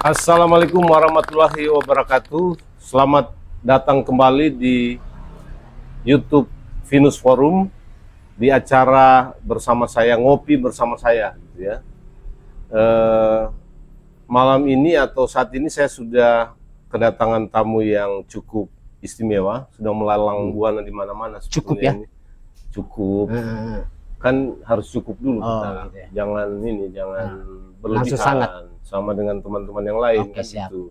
Assalamualaikum warahmatullahi wabarakatuh. Selamat datang kembali di YouTube Venus Forum di acara bersama saya, ngopi bersama saya, gitu ya. Malam ini atau saat ini saya sudah kedatangan tamu yang cukup istimewa, sudah melalang buana di mana-mana. Cukup ya? Ini. Cukup. Kan harus cukup dulu kita. Gitu ya. Jangan berlebihan. Langsung sangat. Sama dengan teman-teman yang lain. Oke, kan siap. gitu.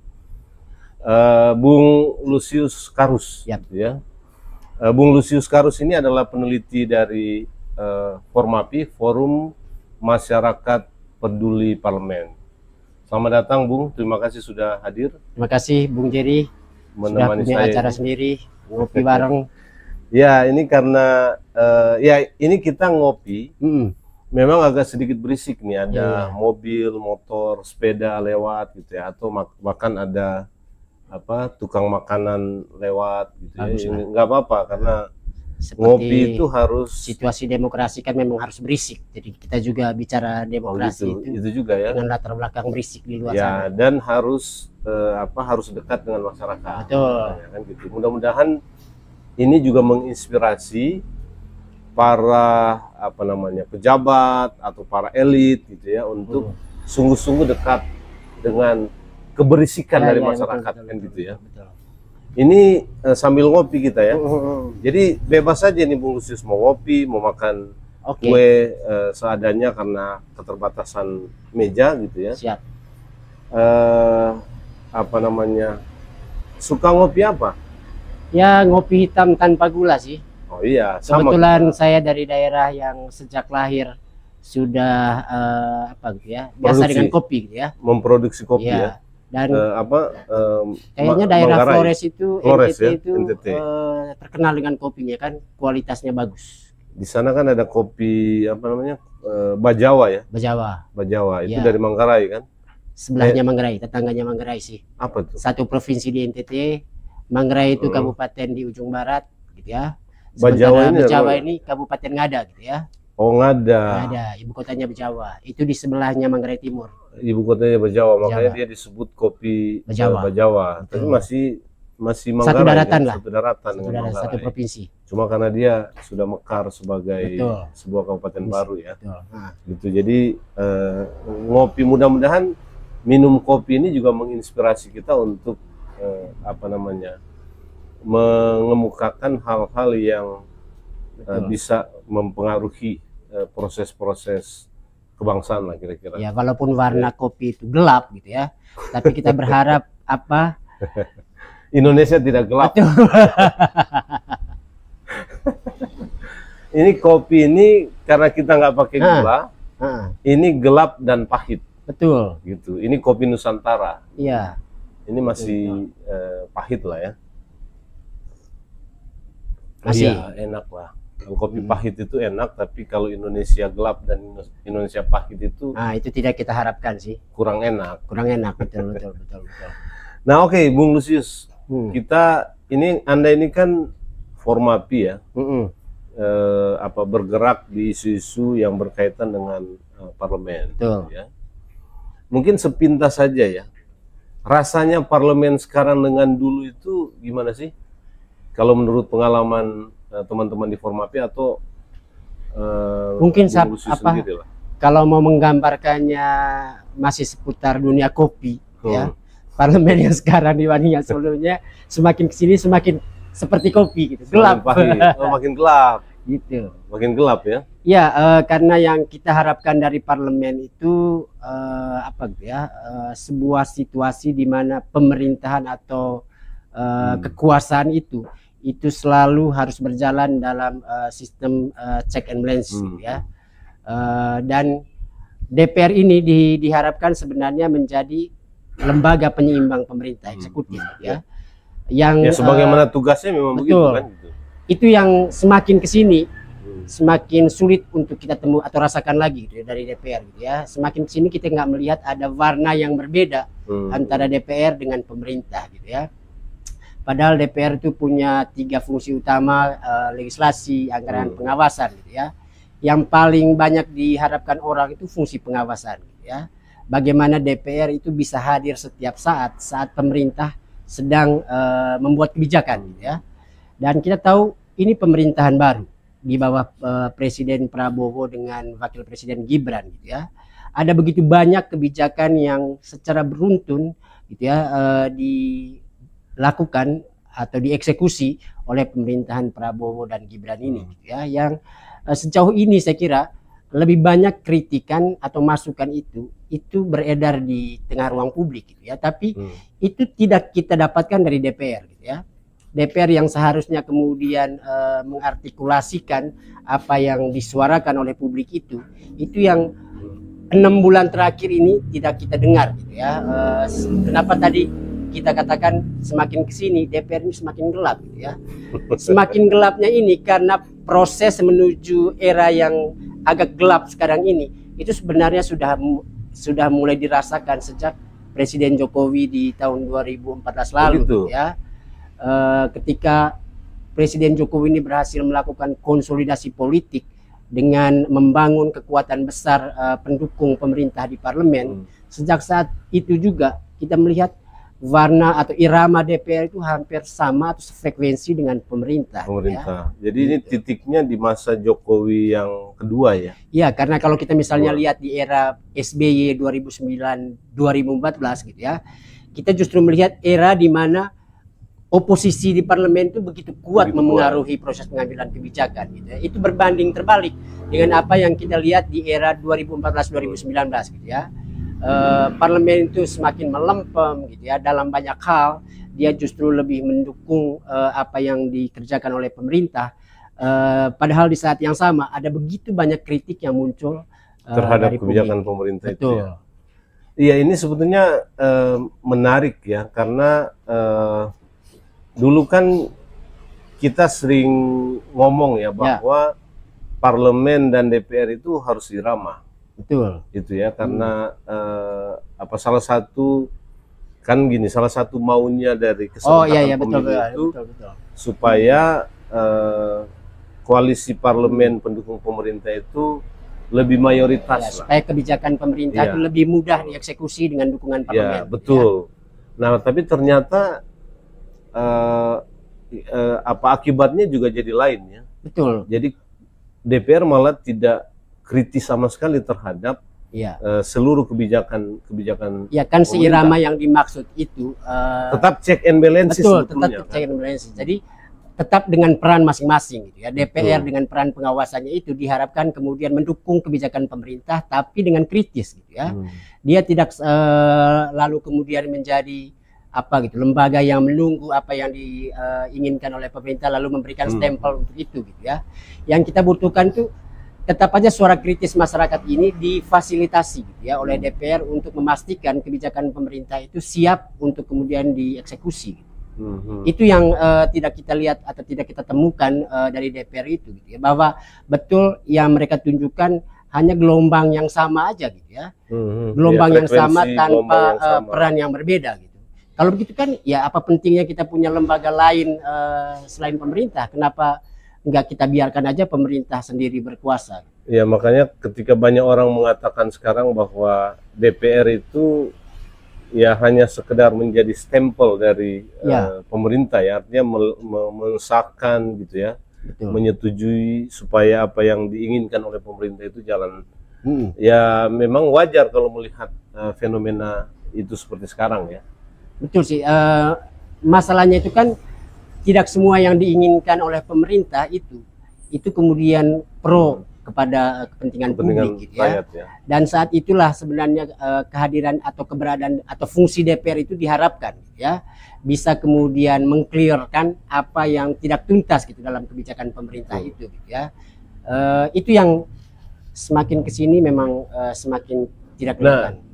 Bung Lusius Karus, Yap. gitu ya. Bung Lusius Karus ini adalah peneliti dari Formapi, Forum Masyarakat Peduli Parlemen. Selamat datang, Bung. Terima kasih sudah hadir. Terima kasih Bung Jerry sudah Menemani punya saya. acara sendiri, ngopi bareng. Ya, ini karena ini kita ngopi. Memang agak sedikit berisik nih, ada mobil, motor, sepeda lewat gitu ya, atau bahkan ada tukang makanan lewat gitu ya. Nggak apa-apa karena Seperti ngopi itu harus situasi demokrasi kan memang harus berisik. Jadi kita juga bicara demokrasi itu juga ya. dengan latar belakang berisik di luar Ya, sana. dan harus harus dekat dengan masyarakat. Betul. Ya, kan gitu. Mudah-mudahan ini juga menginspirasi para pejabat atau para elit gitu ya untuk sungguh-sungguh dekat dengan keberisikan dari masyarakat, betul, kan gitu ya. Betul. Ini sambil ngopi kita ya. Jadi bebas saja nih Bung Lusius, mau ngopi, mau makan kue seadanya karena keterbatasan meja gitu ya. Siap. Suka ngopi apa? Ya, ngopi hitam tanpa gula sih. Oh iya, sama Kebetulan kita. saya dari daerah yang sejak lahir sudah biasa dengan kopi gitu ya. Memproduksi kopi ya. Dan kayaknya daerah Manggarai. Flores itu, Flores, NTT ya? itu NTT. Terkenal dengan kopinya kan, kualitasnya bagus. Di sana kan ada kopi Bajawa ya. Bajawa itu dari Manggarai kan. Sebelahnya Manggarai, tetangganya Manggarai sih. Apa tuh? Satu provinsi di NTT, Manggarai itu kabupaten di ujung barat gitu ya. Bajawa ini Bajawa ini kabupaten Ngada gitu ya. Oh, Ngada. Ibu kotanya Bajawa. Itu di sebelahnya Manggarai Timur. Ibu kotanya Bajawa, makanya dia disebut kopi Bajawa. Tapi masih Manggarai. Satu daratan lah. Satu daratan dengan Manggarai. Satu provinsi. Cuma karena dia sudah mekar sebagai sebuah kabupaten baru ya. Gitu. Jadi ngopi, mudah-mudahan minum kopi ini juga menginspirasi kita untuk mengemukakan hal-hal yang bisa mempengaruhi proses-proses kebangsaan lah kira-kira. Ya, walaupun warna kopi itu gelap gitu ya, tapi kita berharap Indonesia tidak gelap. Betul. Ini kopi ini karena kita nggak pakai gula, ini gelap dan pahit. Betul. Gitu. Ini kopi Nusantara. Iya. Ini masih pahit lah ya. Masih. Iya, enak lah. Kalau kopi pahit itu enak, tapi kalau Indonesia gelap dan Indonesia pahit itu itu tidak kita harapkan sih. Kurang enak. Kurang enak, betul. Nah, oke, Bung Lusius. Anda ini kan Formapi ya. Bergerak di isu-isu yang berkaitan dengan parlemen. Betul. Ya. Mungkin sepintas saja ya. Rasanya parlemen sekarang dengan dulu itu gimana sih? Kalau menurut pengalaman teman-teman di Formapi atau mungkin sendiri lah. Kalau mau menggambarkannya masih seputar dunia kopi ya. Parlemen yang sekarang dibanding yang sebelumnya semakin kesini semakin seperti kopi gitu. Gelap. Makin gelap. Gitu. Makin gelap ya. Ya, karena yang kita harapkan dari parlemen itu sebuah situasi di mana pemerintahan atau kekuasaan itu selalu harus berjalan dalam sistem check and balance ya. Dan DPR ini diharapkan sebenarnya menjadi lembaga penyeimbang pemerintah eksekutif ya. Yang sebagaimana tugasnya memang begitu kan gitu. Itu yang semakin kesini semakin sulit untuk kita temu atau rasakan lagi gitu, dari DPR gitu ya. Semakin kesini kita nggak melihat ada warna yang berbeda antara DPR dengan pemerintah gitu ya. Padahal DPR itu punya 3 fungsi utama, legislasi, anggaran, pengawasan gitu ya. Yang paling banyak diharapkan orang itu fungsi pengawasan gitu ya. bagaimana DPR itu bisa hadir setiap saat pemerintah sedang membuat kebijakan, gitu ya. Dan kita tahu ini pemerintahan baru di bawah Presiden Prabowo dengan Wakil Presiden Gibran, gitu ya. Ada begitu banyak kebijakan yang secara beruntun, gitu ya, dilakukan atau dieksekusi oleh pemerintahan Prabowo dan Gibran ini, gitu ya. Yang sejauh ini saya kira lebih banyak kritikan atau masukan itu beredar di tengah ruang publik, gitu ya. Tapi itu tidak kita dapatkan dari DPR, gitu ya. DPR yang seharusnya kemudian mengartikulasikan apa yang disuarakan oleh publik itu yang 6 bulan terakhir ini tidak kita dengar, gitu ya. Kenapa tadi kita katakan semakin kesini DPR ini semakin gelap, gitu ya. Semakin gelapnya ini karena proses menuju era yang agak gelap sekarang ini itu sebenarnya sudah mulai dirasakan sejak Presiden Jokowi di tahun 2014 lalu, gitu ya. Ketika Presiden Jokowi ini berhasil melakukan konsolidasi politik dengan membangun kekuatan besar pendukung pemerintah di parlemen, sejak saat itu juga kita melihat warna atau irama DPR itu hampir sama atau sefrekuensi dengan pemerintah. Ya. Jadi ini titiknya di masa Jokowi yang kedua ya? Iya, karena kalau kita misalnya lihat di era SBY 2009-2014 gitu ya, kita justru melihat era di mana oposisi di parlemen itu begitu kuat memengaruhi proses pengambilan kebijakan, gitu ya. Itu berbanding terbalik dengan apa yang kita lihat di era 2014-2019, gitu ya. Parlemen itu semakin melempem, gitu ya, dalam banyak hal. Dia justru lebih mendukung apa yang dikerjakan oleh pemerintah, padahal di saat yang sama ada begitu banyak kritik yang muncul terhadap kebijakan pemerintah. Betul. Itu ya. Iya, ini sebetulnya menarik ya, karena dulu kan kita sering ngomong ya bahwa parlemen dan DPR itu harus irama. Betul. Itu ya, karena salah satu kan gini, salah satu maunya dari keserentakan pemilu itu betul. Supaya koalisi parlemen pendukung pemerintah itu lebih mayoritas ya, supaya kebijakan pemerintah itu lebih mudah dieksekusi dengan dukungan parlemen. Ya, betul. Nah, tapi ternyata akibatnya juga jadi lain ya. Betul. Jadi DPR malah tidak kritis sama sekali terhadap seluruh kebijakan ya kan, seirama yang dimaksud itu tetap check and balances. Betul, tetap check and balances. Jadi tetap dengan peran masing-masing, gitu ya. DPR dengan peran pengawasannya itu diharapkan kemudian mendukung kebijakan pemerintah tapi dengan kritis, gitu ya. Dia tidak lalu kemudian menjadi lembaga yang menunggu apa yang diinginkan oleh pemerintah lalu memberikan stempel untuk itu, gitu ya. Yang kita butuhkan tuh tetap aja suara kritis masyarakat ini difasilitasi, gitu ya, oleh DPR untuk memastikan kebijakan pemerintah itu siap untuk kemudian dieksekusi, gitu. Itu yang tidak kita lihat atau tidak kita temukan dari DPR itu, gitu ya, bahwa betul yang mereka tunjukkan hanya gelombang yang sama aja, gitu ya, gelombang yang sama tanpa peran yang berbeda, gitu. Kalau begitu kan ya apa pentingnya kita punya lembaga lain selain pemerintah? Kenapa nggak kita biarkan aja pemerintah sendiri berkuasa? Ya, makanya ketika banyak orang mengatakan sekarang bahwa DPR itu ya hanya sekedar menjadi stempel dari pemerintah ya, artinya mengesahkan gitu ya, menyetujui supaya apa yang diinginkan oleh pemerintah itu jalan. Ya memang wajar kalau melihat fenomena itu seperti sekarang ya. Betul sih, masalahnya itu kan tidak semua yang diinginkan oleh pemerintah itu kemudian pro kepada kepentingan publik, gitu ya. Dan saat itulah sebenarnya kehadiran atau keberadaan atau fungsi DPR itu diharapkan, ya, bisa kemudian mengclearkan apa yang tidak tuntas gitu dalam kebijakan pemerintah itu, gitu ya. Itu yang semakin kesini memang semakin tidak kelihatan.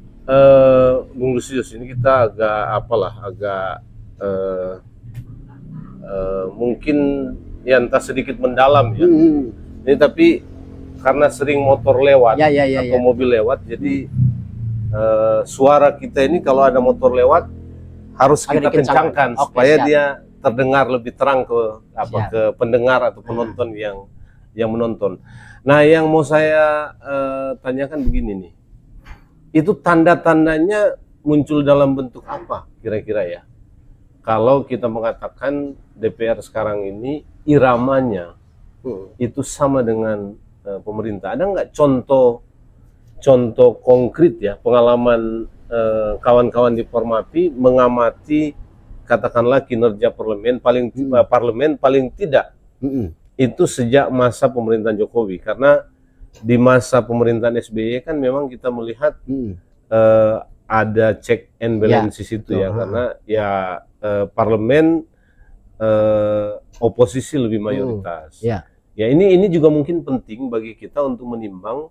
Bung Lusius, ini kita agak mungkin ya entah sedikit mendalam ya. Ini tapi karena sering motor lewat atau mobil lewat, jadi suara kita ini kalau ada motor lewat harus kita kencangkan supaya dia terdengar lebih terang ke ke pendengar atau penonton yang menonton. Nah, yang mau saya tanyakan begini nih. itu tanda-tandanya muncul dalam bentuk apa kira-kira ya? Kalau kita mengatakan DPR sekarang ini iramanya itu sama dengan pemerintah, ada nggak contoh konkret ya pengalaman kawan-kawan di Formapi mengamati katakanlah kinerja parlemen paling tidak itu sejak masa pemerintahan Jokowi, karena di masa pemerintahan SBY kan memang kita melihat ada check and balances itu ya, karena ya parlemen oposisi lebih mayoritas. Ya ini juga mungkin penting bagi kita untuk menimbang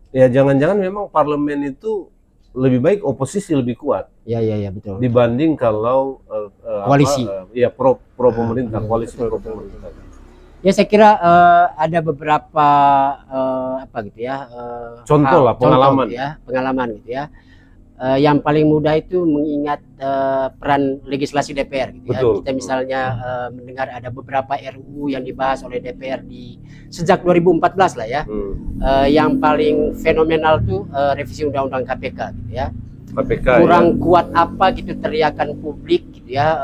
ya, jangan-jangan memang parlemen itu lebih baik oposisi lebih kuat. Ya betul. Dibanding kalau koalisi. Pro pemerintah, koalisi pro pemerintah. Ya saya kira ada beberapa contoh lah, pengalaman gitu ya. Yang paling mudah itu mengingat peran legislasi DPR gitu ya. Kita misalnya mendengar ada beberapa RUU yang dibahas oleh DPR sejak 2014 lah ya. Yang paling fenomenal tuh revisi undang-undang KPK gitu ya. Kurang kuat apa gitu teriakan publik gitu ya,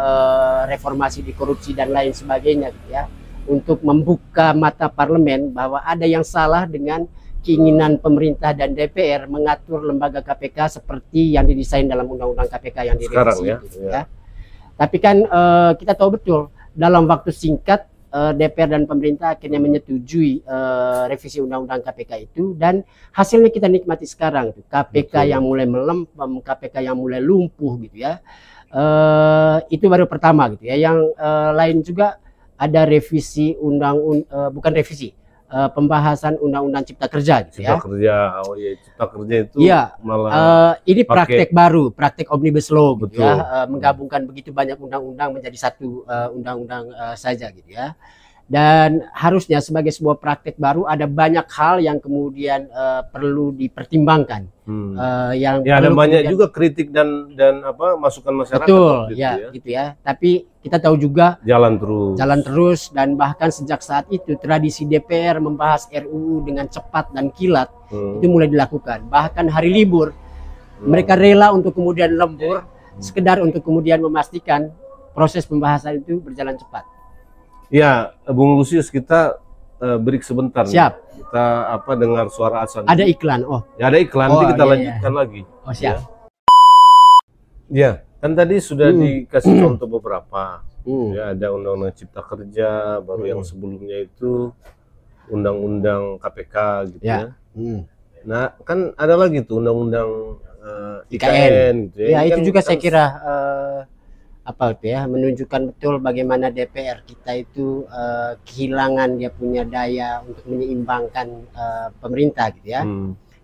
reformasi di korupsi dan lain sebagainya gitu ya, untuk membuka mata parlemen bahwa ada yang salah dengan keinginan pemerintah dan DPR mengatur lembaga KPK seperti yang didesain dalam undang-undang KPK yang direvisi gitu ya. Tapi kan kita tahu betul dalam waktu singkat DPR dan pemerintah akhirnya menyetujui revisi undang-undang KPK itu, dan hasilnya kita nikmati sekarang tuh. KPK yang mulai melempem, KPK yang mulai lumpuh gitu ya. Itu baru pertama gitu ya. Yang lain juga ada revisi bukan revisi, pembahasan undang-undang Cipta Kerja gitu ya. Cipta Kerja itu malah ini praktek baru, praktek omnibus law gitu ya, menggabungkan begitu banyak undang-undang menjadi satu undang-undang saja gitu ya. Dan harusnya sebagai sebuah praktek baru ada banyak hal yang kemudian perlu dipertimbangkan. Yang ya ada banyak juga kritik dan masukan masyarakat. Betul ya, gitu ya. Tapi kita tahu juga jalan terus dan bahkan sejak saat itu tradisi DPR membahas RUU dengan cepat dan kilat itu mulai dilakukan. Bahkan hari libur mereka rela untuk kemudian lembur sekedar untuk kemudian memastikan proses pembahasan itu berjalan cepat. Ya, Bung Lusius, kita break sebentar. Siap. Nih. Kita dengar suara azan. Ada iklan. Ya, ada iklan. Nanti kita lanjutkan lagi. Siap. Ya, kan tadi sudah dikasih contoh beberapa. Ya, ada Undang-Undang Cipta Kerja, baru yang sebelumnya itu Undang-Undang KPK gitu ya. Nah, kan ada lagi tuh Undang-Undang IKN gitu ya. Ya, itu juga saya kira menunjukkan betul bagaimana DPR kita itu kehilangan dia punya daya untuk menyeimbangkan pemerintah gitu ya.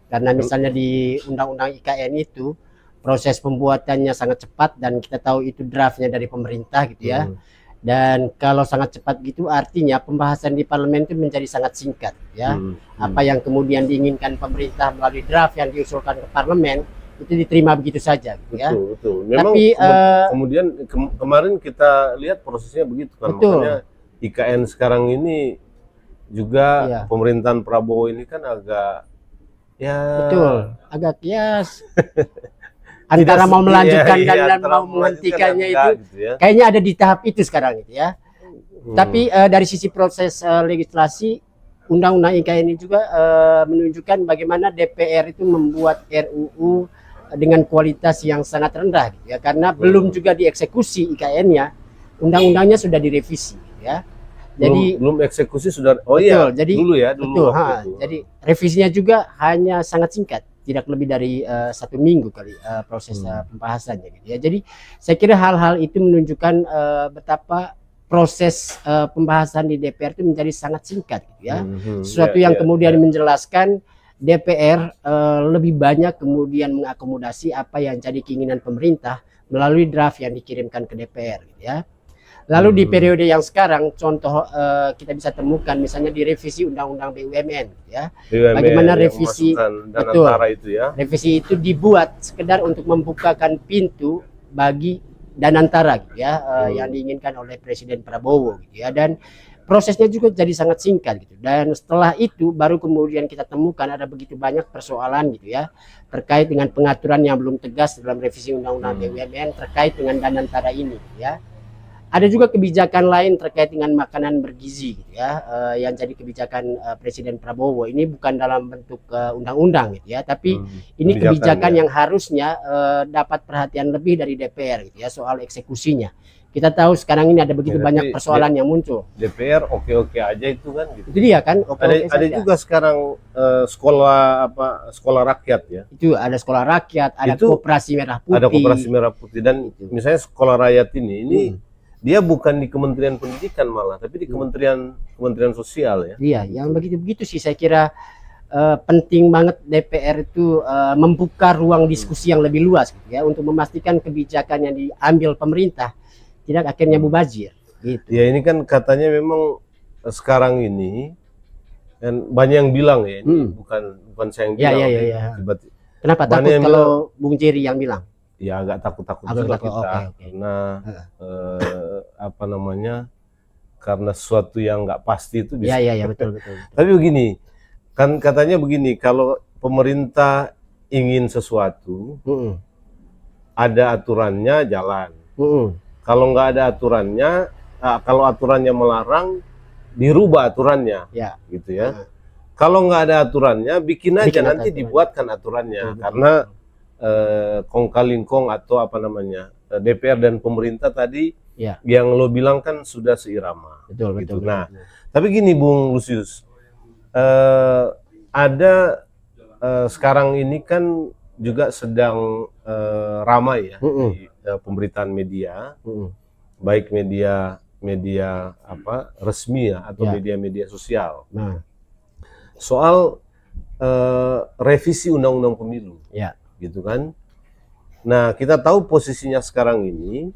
Karena misalnya di Undang-Undang IKN itu proses pembuatannya sangat cepat dan kita tahu itu draftnya dari pemerintah gitu ya. Dan kalau sangat cepat gitu artinya pembahasan di parlemen itu menjadi sangat singkat ya. Apa yang kemudian diinginkan pemerintah melalui draft yang diusulkan ke parlemen itu diterima begitu saja gitu ya. Betul. Memang tapi kemudian kemarin kita lihat prosesnya begitu kan. Makanya IKN sekarang ini juga pemerintahan Prabowo ini kan agak antara mau melanjutkan dan mau menghentikannya itu gitu ya. Kayaknya ada di tahap itu sekarang gitu ya. Tapi dari sisi proses legislasi Undang-Undang IKN ini juga menunjukkan bagaimana DPR itu membuat RUU dengan kualitas yang sangat rendah gitu ya, karena belum juga dieksekusi IKN-nya, undang-undangnya sudah direvisi ya. Jadi belum eksekusi sudah jadi dulu. Jadi revisinya juga hanya sangat singkat, tidak lebih dari 1 minggu kali proses pembahasannya gitu ya. Jadi saya kira hal-hal itu menunjukkan betapa proses pembahasan di DPR itu menjadi sangat singkat gitu ya. Sesuatu yang kemudian menjelaskan DPR lebih banyak kemudian mengakomodasi apa yang jadi keinginan pemerintah melalui draft yang dikirimkan ke DPR gitu ya. Lalu di periode yang sekarang contoh kita bisa temukan misalnya di revisi Undang-Undang BUMN ya. Bagaimana revisi revisi itu dibuat sekedar untuk membukakan pintu bagi Danantara gitu ya, yang diinginkan oleh Presiden Prabowo gitu ya, dan prosesnya juga jadi sangat singkat gitu. Dan setelah itu baru kemudian kita temukan ada begitu banyak persoalan gitu ya, terkait dengan pengaturan yang belum tegas dalam revisi Undang-Undang BUMN terkait dengan Danantara ini gitu ya. Ada juga kebijakan lain terkait dengan makanan bergizi gitu ya, yang jadi kebijakan Presiden Prabowo. Ini bukan dalam bentuk undang-undang gitu ya, tapi ini kebijakan yang harusnya dapat perhatian lebih dari DPR gitu ya, soal eksekusinya. Kita tahu sekarang ini ada begitu banyak persoalan yang muncul. DPR oke-oke aja itu kan gitu. Itu dia kan, ada juga sekarang sekolah rakyat ya. Itu ada sekolah rakyat, ada itu koperasi merah putih. Ada koperasi merah putih dan misalnya sekolah rakyat ini dia bukan di Kementerian Pendidikan malah, tapi di Kementerian Sosial ya. Iya, yang begitu-begitu sih saya kira penting banget DPR itu membuka ruang diskusi yang lebih luas gitu ya, untuk memastikan kebijakan yang diambil pemerintah tidak akhirnya mubazir gitu. Ya ini kan katanya memang sekarang ini kan banyak yang bilang ya, ini bukan saya yang bilang. Ya. Kenapa takut kalau Bung Jerry yang bilang? Ya agak takut-takut juga kita karena apa namanya, karena sesuatu yang nggak pasti itu bisa. Ya betul. Tapi begini, kan katanya begini, kalau pemerintah ingin sesuatu ada aturannya jalan. Kalau nggak ada aturannya, kalau aturannya melarang, dirubah aturannya, gitu ya. Kalau nggak ada aturannya, bikin aja nanti dibuatkan aturannya, karena kong kali kong atau apa namanya, DPR dan pemerintah tadi yang lo bilang kan sudah seirama. Betul. Nah, tapi gini Bung Lusius, ada sekarang ini kan juga sedang ramai ya di pemberitaan media, baik media apa resmi ya atau media-media sosial, soal revisi undang-undang pemilu, gitu kan. Nah, kita tahu posisinya sekarang ini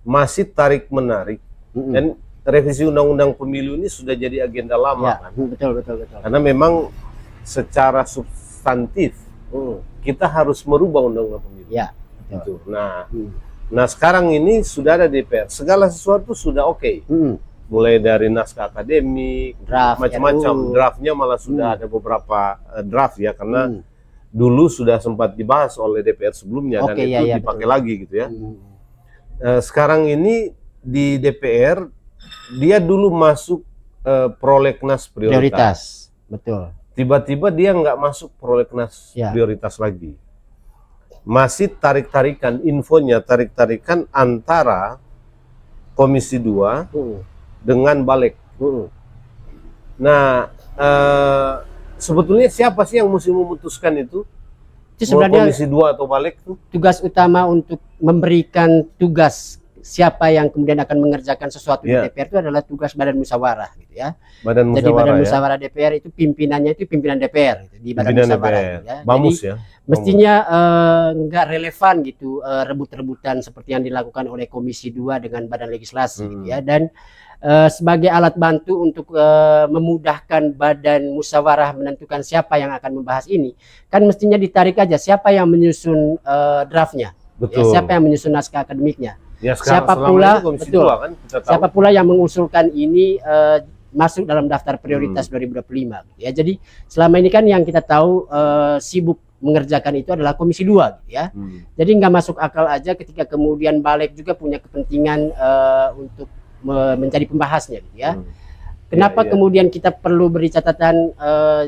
masih tarik menarik, dan revisi undang-undang pemilu ini sudah jadi agenda lama kan. Betul. Karena memang secara substantif kita harus merubah undang-undang pemilu. Gitu. Nah sekarang ini sudah ada DPR, segala sesuatu sudah oke. Mulai dari naskah akademik, macam-macam, draftnya malah sudah ada beberapa draft ya, karena dulu sudah sempat dibahas oleh DPR sebelumnya dan itu dipakai lagi gitu ya. Sekarang ini di DPR dia dulu masuk prolegnas prioritas. Betul. Tiba-tiba dia nggak masuk prolegnas prioritas lagi. Masih tarik-tarikan infonya, tarik-tarikan antara Komisi 2 dengan Balik. Nah, sebetulnya siapa sih yang mesti memutuskan itu? Itu sebenarnya Komisi 2 atau Balik tuh? Tugas utama untuk memberikan tugas siapa yang kemudian akan mengerjakan sesuatu di DPR itu adalah tugas Badan Musyawarah gitu ya. Jadi Badan Musyawarah DPR itu pimpinannya itu pimpinan DPR gitu, di Badan Musyawarah gitu, ya. Bamus. Jadi mestinya nggak relevan gitu rebut-rebutan seperti yang dilakukan oleh Komisi 2 dengan Badan Legislasi gitu ya. Dan sebagai alat bantu untuk memudahkan Badan Musyawarah menentukan siapa yang akan membahas ini, kan mestinya ditarik aja siapa yang menyusun draftnya, ya, siapa yang menyusun naskah akademiknya. Ya, siapa pula yang mengusulkan ini masuk dalam daftar prioritas 2025 ya. Jadi selama ini kan yang kita tahu sibuk mengerjakan itu adalah Komisi 2 gitu ya. Jadi nggak masuk akal aja ketika kemudian Balik juga punya kepentingan untuk menjadi pembahasnya gitu ya. Kenapa kemudian kita perlu beri catatan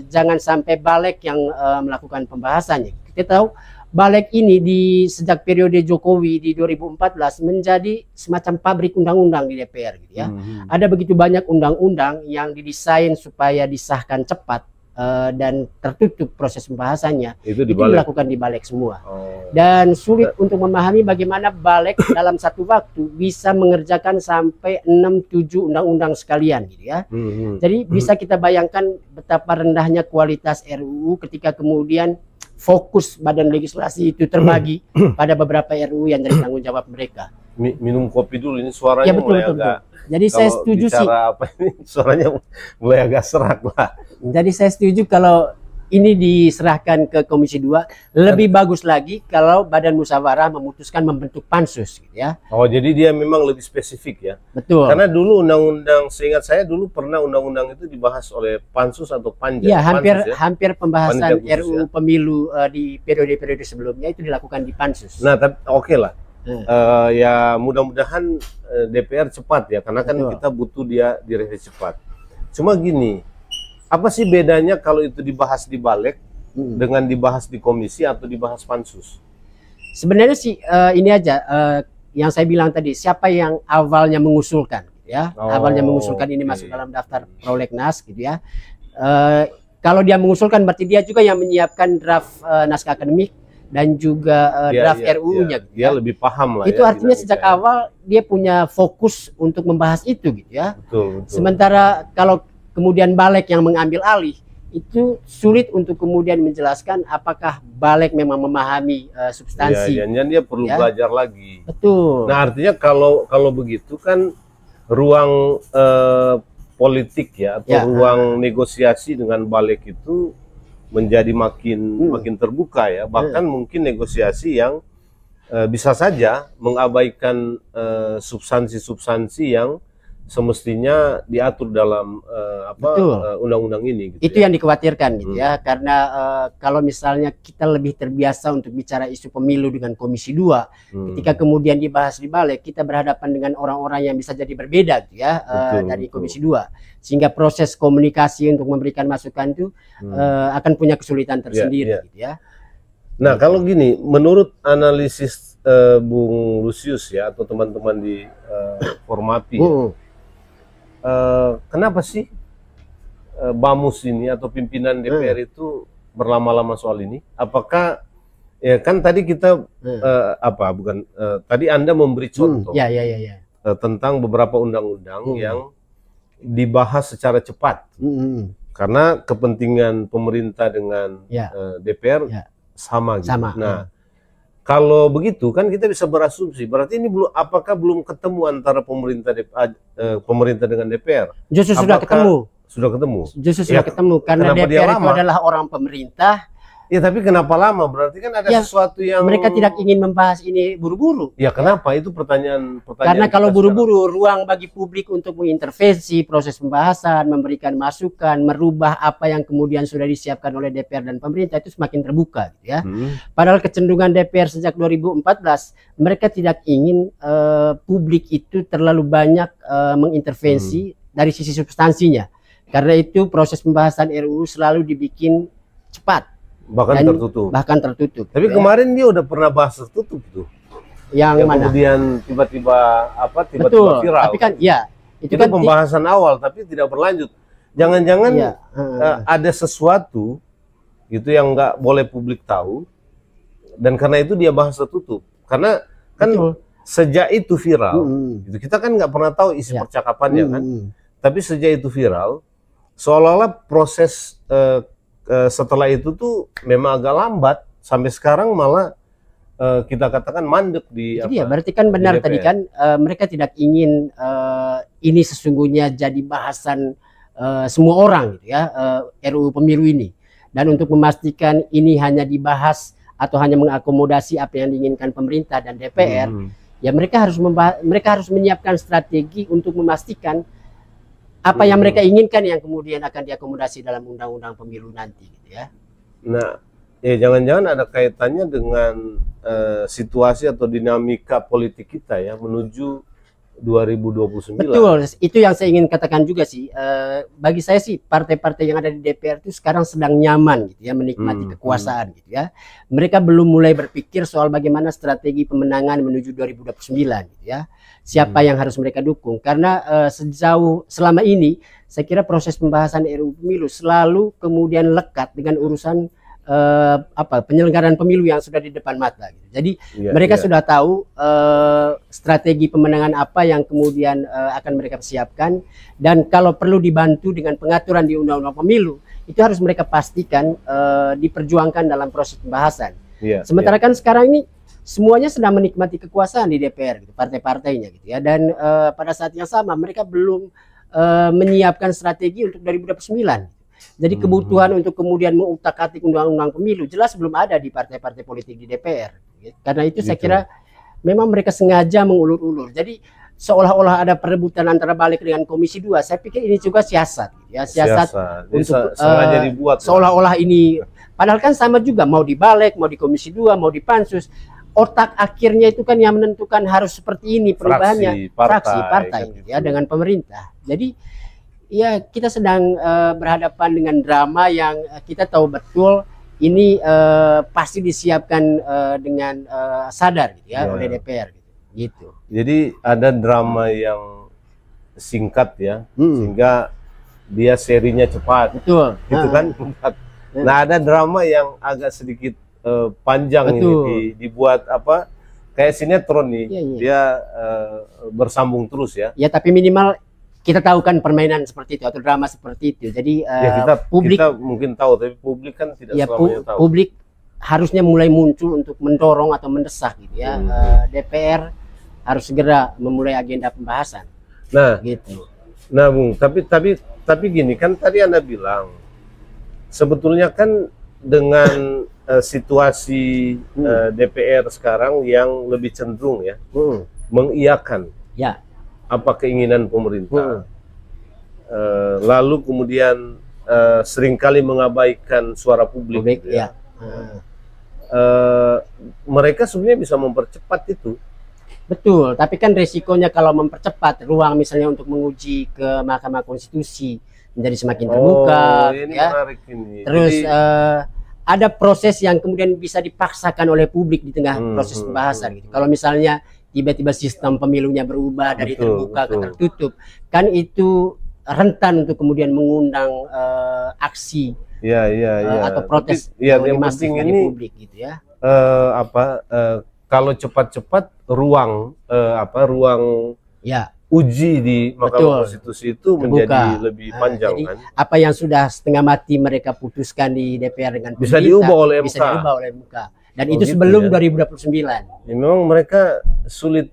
jangan sampai Balik yang melakukan pembahasannya. Kita tahu Balik ini sejak periode Jokowi di 2014 menjadi semacam pabrik undang-undang di DPR gitu ya. Ada begitu banyak undang-undang yang didesain supaya disahkan cepat dan tertutup proses pembahasannya. Itu dilakukan di Balik semua. Dan sulit untuk memahami bagaimana Balik dalam satu waktu bisa mengerjakan sampai 6-7 undang-undang sekalian gitu ya. Jadi bisa kita bayangkan betapa rendahnya kualitas RUU ketika kemudian fokus Badan Legislasi itu terbagi pada beberapa RUU yang jadi tanggung jawab mereka. Minum kopi dulu, ini suaranya mulai agak. Jadi saya setuju sih. Apa ini suaranya mulai agak serak lah. Jadi saya setuju kalau ini diserahkan ke Komisi 2, lebih bagus lagi kalau Badan Musyawarah memutuskan membentuk pansus gitu ya. Oh, jadi dia memang lebih spesifik ya. Betul. Karena dulu undang-undang, seingat saya dulu pernah undang-undang itu dibahas oleh pansus atau panja. Ya, pansus, hampir pembahasan khusus, RUU pemilu di periode-periode sebelumnya itu dilakukan di pansus. Nah, tapi oke lah. Ya mudah-mudahan DPR cepat ya, karena kan kita butuh dia direvisi cepat. Cuma gini, apa sih bedanya kalau itu dibahas di balik dengan dibahas di komisi atau dibahas pansus? Sebenarnya sih ini aja yang saya bilang tadi, siapa yang awalnya mengusulkan ya, awalnya mengusulkan ini masuk dalam daftar prolegnas gitu ya. Kalau dia mengusulkan berarti dia juga yang menyiapkan draft naskah akademik dan juga draft RUU-nya. Dia lebih paham lah. Itu artinya sejak awal dia punya fokus untuk membahas itu gitu ya. Betul. Sementara kalau kemudian balik yang mengambil alih, itu sulit untuk kemudian menjelaskan apakah balik memang memahami substansi. Iya, dia perlu belajar lagi. Betul. Nah, artinya kalau begitu kan ruang politik ya atau ruang negosiasi dengan balik itu menjadi makin terbuka ya. Bahkan mungkin negosiasi yang bisa saja mengabaikan substansi-substansi yang semestinya diatur dalam undang-undang ini gitu. Itu yang dikhawatirkan gitu ya, karena kalau misalnya kita lebih terbiasa untuk bicara isu pemilu dengan Komisi 2, ketika kemudian dibahas di balik, kita berhadapan dengan orang-orang yang bisa jadi berbeda gitu ya, dari Komisi 2, sehingga proses komunikasi untuk memberikan masukan itu akan punya kesulitan tersendiri gitu ya. Nah, kalau gini, menurut analisis Bung Lusius ya atau teman-teman di Formapi kenapa sih Bamus ini atau pimpinan DPR itu berlama-lama soal ini? Apakah ya kan tadi kita tadi Anda memberi contoh tentang beberapa undang-undang yang dibahas secara cepat karena kepentingan pemerintah dengan DPR sama gitu. Nah, kalau begitu kan kita bisa berasumsi berarti ini apakah belum ketemu antara pemerintah dengan DPR? Justru sudah ketemu. Sudah ketemu. Justru sudah ketemu karena DPR itu adalah orang pemerintah. Ya, tapi kenapa lama? Berarti kan ada sesuatu yang mereka tidak ingin membahas ini buru-buru. Ya, kenapa? Itu pertanyaan. Karena kalau buru-buru, ruang bagi publik untuk mengintervensi proses pembahasan, memberikan masukan, merubah apa yang kemudian sudah disiapkan oleh DPR dan pemerintah itu semakin terbuka, gitu ya. Padahal kecenderungan DPR sejak 2014, mereka tidak ingin publik itu terlalu banyak mengintervensi dari sisi substansinya. Karena itu proses pembahasan RUU selalu dibikin cepat. Bahkan tertutup. Tapi kemarin dia udah pernah bahas tertutup tuh. Yang mana? Kemudian tiba-tiba viral. Tapi kan itu kan pembahasan awal tapi tidak berlanjut. Jangan-jangan ada sesuatu gitu yang nggak boleh publik tahu dan karena itu dia bahas tertutup. Karena kan sejak itu viral, gitu. Kita kan nggak pernah tahu isi percakapannya kan. Tapi sejak itu viral, seolah-olah proses setelah itu tuh memang agak lambat sampai sekarang malah kita katakan mandek di berarti kan benar tadi kan mereka tidak ingin ini sesungguhnya jadi bahasan semua orang gitu ya, RUU pemilu ini, dan untuk memastikan ini hanya dibahas atau hanya mengakomodasi apa yang diinginkan pemerintah dan DPR, ya mereka harus menyiapkan strategi untuk memastikan apa yang mereka inginkan yang kemudian akan diakomodasi dalam undang-undang pemilu nanti gitu ya. Nah, ya jangan-jangan ada kaitannya dengan situasi atau dinamika politik kita ya menuju 2029. Betul, itu yang saya ingin katakan juga sih. Bagi saya sih partai-partai yang ada di DPR itu sekarang sedang nyaman gitu ya, menikmati kekuasaan gitu ya. Mereka belum mulai berpikir soal bagaimana strategi pemenangan menuju 2029 gitu ya. Siapa yang harus mereka dukung? Karena selama ini saya kira proses pembahasan RUU pemilu selalu kemudian lekat dengan urusan penyelenggaraan pemilu yang sudah di depan mata gitu. Jadi mereka sudah tahu strategi pemenangan apa yang kemudian akan mereka siapkan, dan kalau perlu dibantu dengan pengaturan di undang-undang pemilu itu harus mereka pastikan diperjuangkan dalam proses pembahasan. Sementara kan sekarang ini semuanya sedang menikmati kekuasaan di DPR gitu, partai-partainya gitu ya, dan pada saat yang sama mereka belum menyiapkan strategi untuk 2029. Jadi kebutuhan untuk kemudian mengutak-atik undang-undang pemilu jelas belum ada di partai-partai politik di DPR. Karena itu saya kira memang mereka sengaja mengulur-ulur. Jadi seolah-olah ada perebutan antara Balik dengan Komisi 2. Saya pikir ini juga siasat, ya, siasat untuk sengaja dibuat seolah-olah ini. Padahal kan sama juga, mau di Balik, mau di Komisi 2, mau di Pansus. Otak akhirnya itu kan yang menentukan harus seperti ini perubahannya, fraksi partai kan gitu. Ya, dengan pemerintah. Jadi ya kita sedang berhadapan dengan drama yang kita tahu betul ini pasti disiapkan dengan sadar gitu ya, oleh DPR gitu. Jadi ada drama yang singkat ya, sehingga dia serinya cepat. Betul. Gitu kan? Nah, ada drama yang agak sedikit panjang. Betul. Ini dibuat apa? Kayak sinetron nih. Dia bersambung terus ya. Ya, tapi minimal kita tahu kan permainan seperti itu atau drama seperti itu. Jadi ya, kita mungkin tahu, tapi publik kan tidak selamanya tahu. Publik harusnya mulai muncul untuk mendorong atau mendesak gitu ya. DPR harus segera memulai agenda pembahasan. Nah, gitu. Nah, Bung, tapi gini kan tadi Anda bilang sebetulnya kan dengan situasi DPR sekarang yang lebih cenderung ya mengiyakan ya apa keinginan pemerintah, lalu kemudian seringkali mengabaikan suara publik gitu ya. Mereka sebenarnya bisa mempercepat itu. Betul, tapi kan resikonya kalau mempercepat ruang misalnya untuk menguji ke Mahkamah Konstitusi menjadi semakin terbuka, ini ya. Menarik ini. Terus ada proses yang kemudian bisa dipaksakan oleh publik di tengah proses pembahasan gitu. Kalau misalnya tiba-tiba sistem pemilunya berubah dari terbuka ke tertutup, kan itu rentan untuk kemudian mengundang aksi atau protes yang masif dari publik gitu ya. Kalau cepat-cepat ruang uji di Mahkamah Konstitusi itu terbuka, menjadi lebih panjang. Jadi, kan apa yang sudah setengah mati mereka putuskan di DPR dengan bisa diubah oleh MK. Bisa diubah oleh MK. Dan itu gitu sebelum 2029. Ya, memang mereka sulit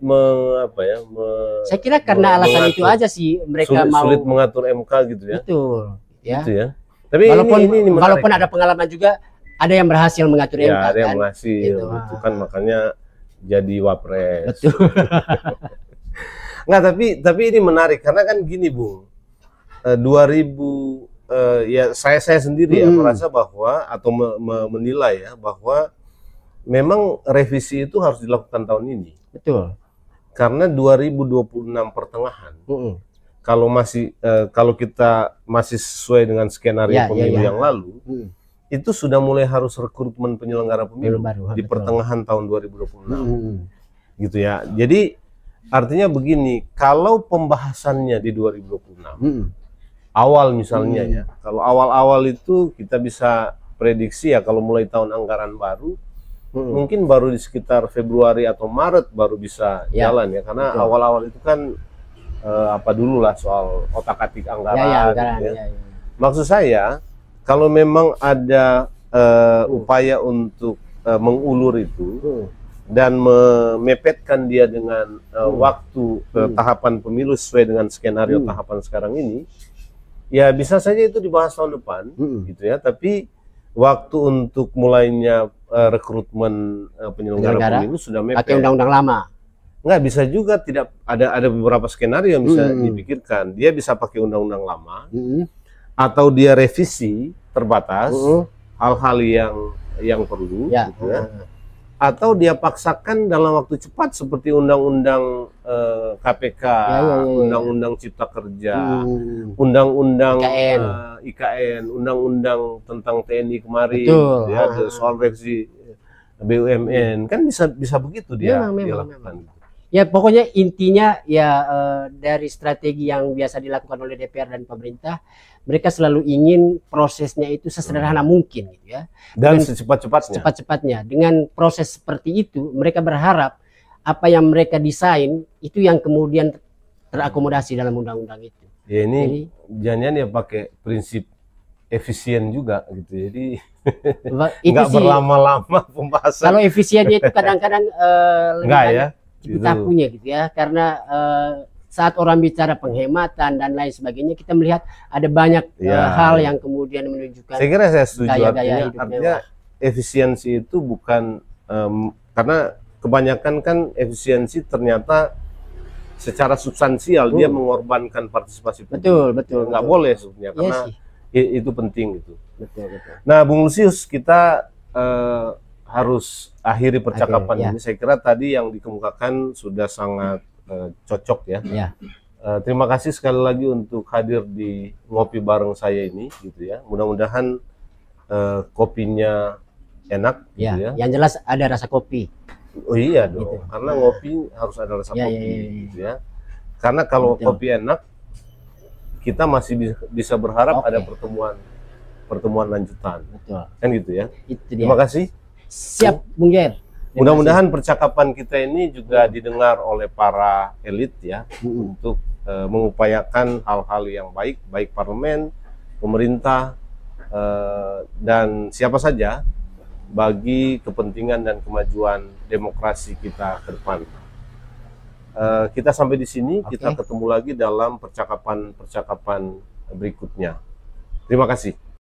saya kira karena alasan itu aja sih mereka sulit mengatur MK gitu ya. Betul, ya. Gitu ya. Tapi walaupun ada pengalaman juga, ada yang berhasil mengatur MK. Ada yang berhasil, itu kan makanya jadi wapres. Betul. Nggak, tapi ini menarik karena kan gini, Bung. 2000 ya saya sendiri ya merasa bahwa atau menilai ya bahwa memang revisi itu harus dilakukan tahun ini. Betul. Karena 2026 pertengahan. Kalau kita masih sesuai dengan skenario pemilu yang lalu, itu sudah mulai harus rekrutmen penyelenggara pemilu di pertengahan tahun 2026. Gitu ya. Jadi artinya begini, kalau pembahasannya di 2026 awal misalnya ya, kalau awal-awal itu kita bisa prediksi ya kalau mulai tahun anggaran baru mungkin baru di sekitar Februari atau Maret baru bisa jalan ya, karena awal-awal itu kan dulu lah soal otak-atik anggaran. Maksud saya kalau memang ada upaya untuk mengulur itu dan memepetkan dia dengan waktu tahapan pemilu sesuai dengan skenario tahapan sekarang ini, ya bisa saja itu dibahas tahun depan, gitu ya. Tapi waktu untuk mulainya rekrutmen penyelenggara pemilu sudah mepet. Pakai undang-undang lama. Nggak, bisa juga tidak ada beberapa skenario yang bisa dipikirkan. Dia bisa pakai undang-undang lama, atau dia revisi terbatas hal-hal yang perlu, gitu ya. Atau dia paksakan dalam waktu cepat seperti undang-undang KPK, undang-undang Cipta Kerja, undang-undang IKN, undang-undang tentang TNI kemarin, ya, soal revisi BUMN, kan bisa begitu dia lakukan. Ya pokoknya intinya ya dari strategi yang biasa dilakukan oleh DPR dan pemerintah, mereka selalu ingin prosesnya itu sesederhana mungkin gitu ya. Dan secepat-cepatnya. Dengan proses seperti itu, mereka berharap apa yang mereka desain itu yang kemudian terakomodasi dalam undang-undang itu. Ya ini jangan ya pakai prinsip efisien juga gitu. Jadi nggak berlama-lama pembahasan. Kalau efisiennya itu kadang-kadang enggak ya. Kita punya gitu ya, karena saat orang bicara penghematan dan lain sebagainya, kita melihat ada banyak hal yang kemudian menunjukkan. Saya kira saya setuju, gaya-gaya artinya efisiensi itu bukan karena kebanyakan kan efisiensi ternyata secara substansial dia mengorbankan partisipasi publik. Betul. Nggak boleh sebenarnya, karena itu penting gitu. Betul. Nah, Bung Lusius, kita harus akhiri percakapan ini. Saya kira tadi yang dikemukakan sudah sangat cocok ya. Terima kasih sekali lagi untuk hadir di ngopi bareng saya ini, gitu ya. Mudah-mudahan kopinya enak, gitu ya. Yang jelas ada rasa kopi. Oh iya dong, gitu. Karena ngopi harus ada rasa kopi, gitu ya. Karena kalau kopi enak, kita masih bisa berharap ada pertemuan lanjutan. Kan gitu ya. Terima kasih. Siap, Bung Ger. Mudah-mudahan percakapan kita ini juga didengar oleh para elit ya, untuk mengupayakan hal-hal yang baik parlemen, pemerintah, dan siapa saja bagi kepentingan dan kemajuan demokrasi kita ke depan. Kita sampai di sini, kita ketemu lagi dalam percakapan berikutnya. Terima kasih.